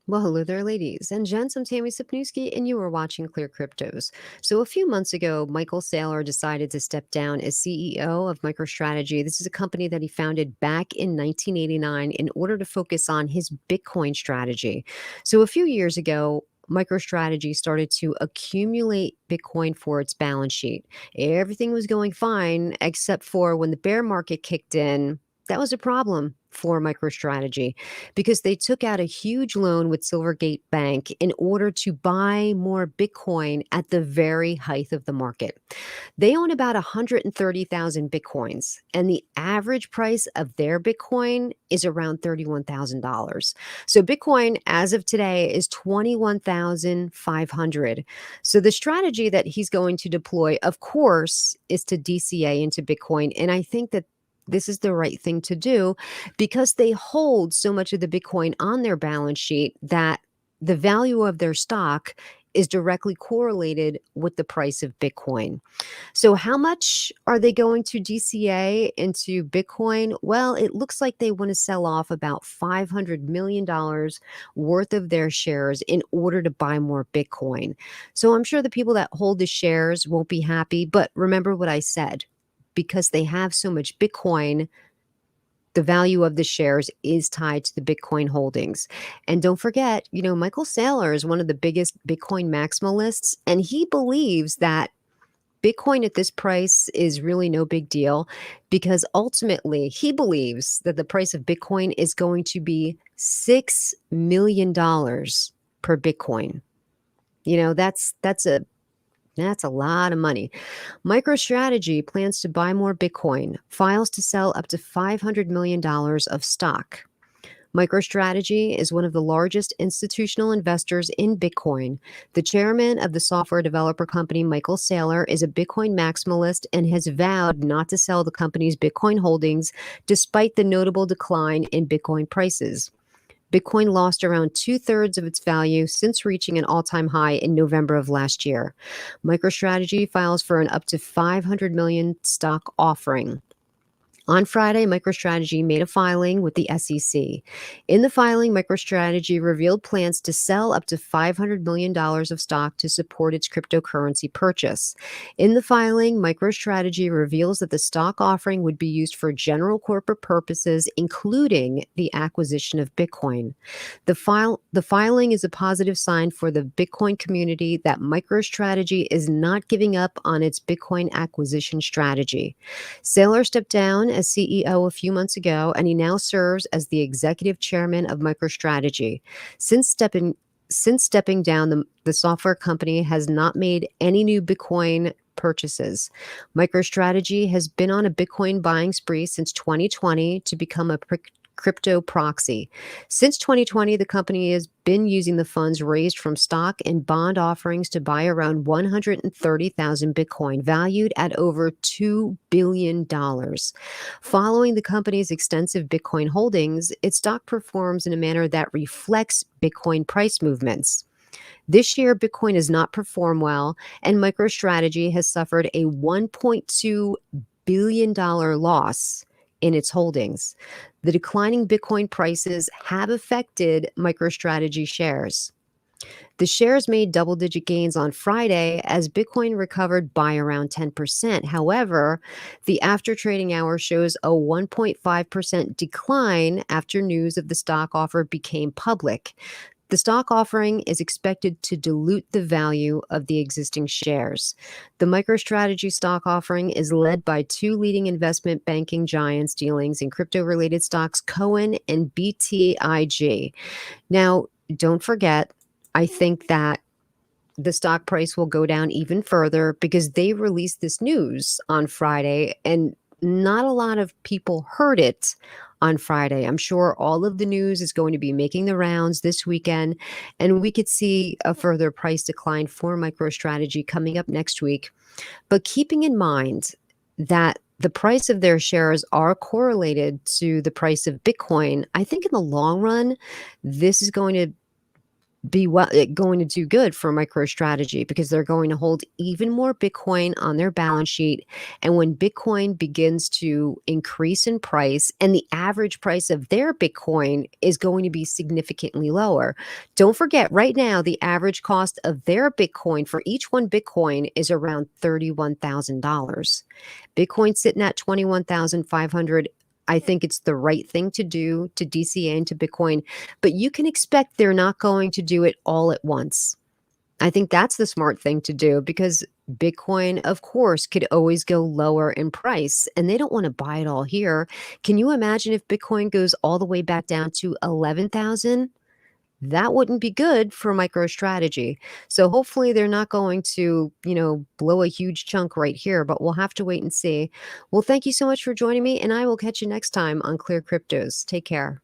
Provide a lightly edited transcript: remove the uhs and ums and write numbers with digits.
Well, hello there, ladies and gents. I'm Tammy Sipniewski, and you are watching Clear Cryptos. So, a few months ago, Michael Saylor decided to step down as CEO of MicroStrategy. This is a company that he founded back in 1989 in order to focus on his Bitcoin strategy. So, a few years ago, MicroStrategy started to accumulate Bitcoin for its balance sheet. Everything was going fine, except for when the bear market kicked in. That was a problem for MicroStrategy because they took out a huge loan with Silvergate Bank in order to buy more Bitcoin at the very height of the market. They own about 130,000 Bitcoins, and the average price of their Bitcoin is around $31,000. So Bitcoin as of today is 21,500. So the strategy that he's going to deploy, of course, is to DCA into Bitcoin. And I think that this is the right thing to do because they hold so much of the Bitcoin on their balance sheet that the value of their stock is directly correlated with the price of Bitcoin. So, how much are they going to DCA into Bitcoin? Well, it looks like they want to sell off about $500 million worth of their shares in order to buy more Bitcoin. So, I'm sure the people that hold the shares won't be happy, but remember what I said. Because they have so much Bitcoin, the value of the shares is tied to the Bitcoin holdings. And don't forget, Michael Saylor is one of the biggest Bitcoin maximalists, and he believes that Bitcoin at this price is really no big deal because ultimately he believes that the price of Bitcoin is going to be $6 million per Bitcoin. That's a lot of money. MicroStrategy plans to buy more Bitcoin, files to sell up to $500 million of stock. MicroStrategy is one of the largest institutional investors in Bitcoin. The chairman of the software developer company, Michael Saylor, is a Bitcoin maximalist and has vowed not to sell the company's Bitcoin holdings despite the notable decline in Bitcoin prices. Bitcoin lost around two-thirds of its value since reaching an all-time high in November of last year. MicroStrategy files for an up to 500 million stock offering. On Friday, MicroStrategy made a filing with the SEC. In the filing, MicroStrategy revealed plans to sell up to $500 million of stock to support its cryptocurrency purchase. In the filing, MicroStrategy reveals that the stock offering would be used for general corporate purposes, including the acquisition of Bitcoin. The filing is a positive sign for the Bitcoin community that MicroStrategy is not giving up on its Bitcoin acquisition strategy. Saylor stepped down as CEO a few months ago, and he now serves as the executive chairman of MicroStrategy. Since stepping down, the software company has not made any new Bitcoin purchases. MicroStrategy has been on a Bitcoin buying spree since 2020 to become a crypto proxy. Since 2020, the company has been using the funds raised from stock and bond offerings to buy around 130,000 Bitcoin, valued at over $2 billion. Following the company's extensive Bitcoin holdings, its stock performs in a manner that reflects Bitcoin price movements. This year, Bitcoin has not performed well, and MicroStrategy has suffered a $1.2 billion loss in its holdings. The declining Bitcoin prices have affected MicroStrategy shares. The shares made double-digit gains on Friday as Bitcoin recovered by around 10%. However, the after-trading hour shows a 1.5% decline after news of the stock offer became public. The stock offering is expected to dilute the value of the existing shares. The MicroStrategy stock offering is led by two leading investment banking giants dealings in crypto-related stocks, Cohen and BTIG. Now, don't forget, I think that the stock price will go down even further because they released this news on Friday and not a lot of people heard it on Friday. I'm sure all of the news is going to be making the rounds this weekend, and we could see a further price decline for MicroStrategy coming up next week. But keeping in mind that the price of their shares are correlated to the price of Bitcoin, I think in the long run, this is going to going to do good for MicroStrategy because they're going to hold even more Bitcoin on their balance sheet. And when Bitcoin begins to increase in price and the average price of their Bitcoin is going to be significantly lower. Don't forget, right now, the average cost of their Bitcoin for each one Bitcoin is around $31,000. Bitcoin sitting at 21,500. I think it's the right thing to do to DCA into Bitcoin, but you can expect they're not going to do it all at once. I think that's the smart thing to do because Bitcoin, of course, could always go lower in price and they don't want to buy it all here. Can you imagine if Bitcoin goes all the way back down to 11,000? That wouldn't be good for MicroStrategy. So hopefully they're not going to, blow a huge chunk right here, but we'll have to wait and see. Well, thank you so much for joining me, and I will catch you next time on Clear Cryptos. Take care.